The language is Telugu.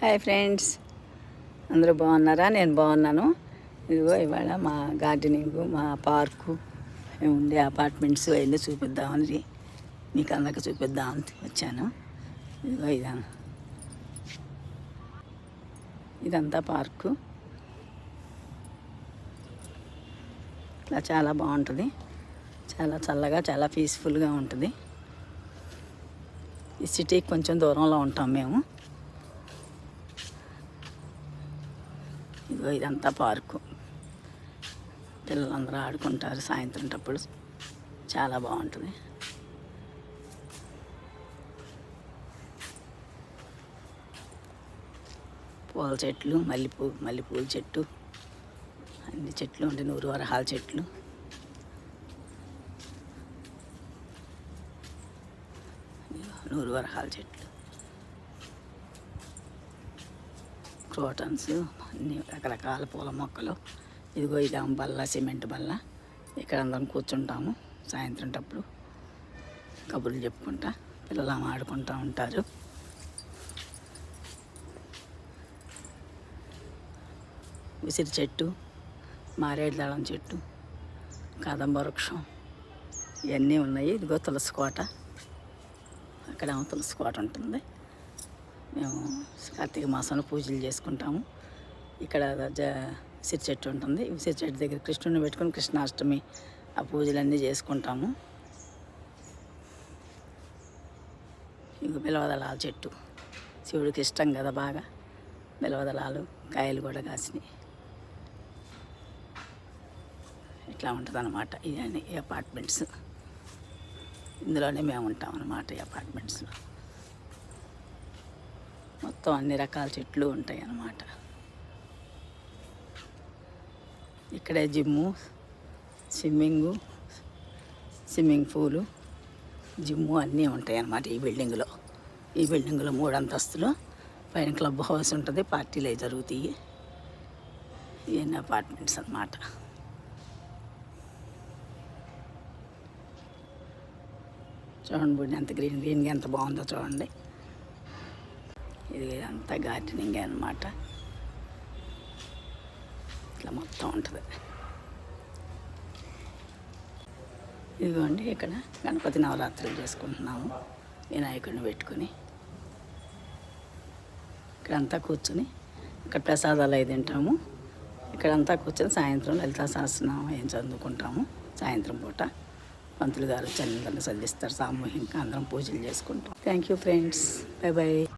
హాయ్ ఫ్రెండ్స్, అందరూ బాగున్నారా? నేను బాగున్నాను. ఇదిగో ఇవాళ మా గార్డెనింగు, మా పార్కు, మేము ఉండే అపార్ట్మెంట్స్ అవన్నీ చూపిద్దామని మీకు అందరికి చూపిద్దామని వచ్చాను. ఇదిగో ఇదంతా పార్కు. ఇట్లా చాలా బాగుంటుంది, చాలా చల్లగా, చాలా పీస్ఫుల్గా ఉంటుంది. ఈ సిటీకి కొంచెం దూరంలో ఉంటాం మేము. ఇదిగో ఇదంతా పార్కు. పిల్లలందరూ ఆడుకుంటారు సాయంత్రం టప్పుడు, చాలా బాగుంటుంది. పూల చెట్లు, మల్లెపూల చెట్టు, అన్ని చెట్లు ఉంటాయి. 100 వరహాల చెట్లు, క్రోటన్స్, అన్ని రకరకాల పూల మొక్కలు. ఇదిగో ఇదేమో బల్ల, సిమెంట్ బల్ల. ఇక్కడ అందరం కూర్చుంటాము సాయంత్రం టప్పుడు, కబుర్లు చెప్పుకుంటా, పిల్లలు ఆడుకుంటూ ఉంటారు. ఉసిరి చెట్టు, మారేడు దళం చెట్టు, కదంబ వృక్షం, ఇవన్నీ ఉన్నాయి. ఇదిగో తులసి కోట, అక్కడేమో తులసి కోట ఉంటుంది. మేము కార్తీక మాసంలో పూజలు చేసుకుంటాము. ఇక్కడ ఉసిరి చెట్టు ఉంటుంది. ఉసిరి చెట్టు దగ్గర కృష్ణుని పెట్టుకుని కృష్ణాష్టమి ఆ పూజలన్నీ చేసుకుంటాము. ఇంక బిలవదళాల చెట్టు, శివుడికి ఇష్టం కదా బాగా. బిలవదళాలు కాయలు కూడా కాసినాయి. ఇట్లా ఉంటుంది అన్నమాట. ఇవన్నీ ఈ అపార్ట్మెంట్స్, ఇందులోనే మేము ఉంటాం అన్నమాట. ఈ అపార్ట్మెంట్స్లో మొత్తం అన్ని రకాల చెట్లు ఉంటాయి అన్నమాట. ఇక్కడే జిమ్ము, స్విమ్మింగ్ పూలు, జిమ్ము అన్నీ ఉంటాయి అన్నమాట ఈ బిల్డింగ్లో. 3 అంతస్తులు, పైన క్లబ్ హౌస్ ఉంటుంది, పార్టీలు అవి జరుగుతాయి. ఇవన్నీ అపార్ట్మెంట్స్ అన్నమాట. చూడండి ఎంత గ్రీన్గా ఎంత బాగుందో చూడండి. ఇది అంతా గార్డెనింగ్ అన్నమాట. ఇట్లా మొత్తం ఉంటుంది. ఇదిగోండి ఇక్కడ గణపతి నవరాత్రులు చేసుకుంటున్నాము, వినాయకుడిని పెట్టుకుని. ఇక్కడంతా కూర్చుని ఇక్కడ ప్రసాదాలు అవి తింటాము. ఇక్కడంతా కూర్చొని సాయంత్రం లలితా సహస్రనామం ఏం చదువుకుంటాము. సాయంత్రం పూట పంతులు గారు చందన చదివిస్తారు. సామూహికంగా అందరం పూజలు చేసుకుంటాం. Thank you friends, by by.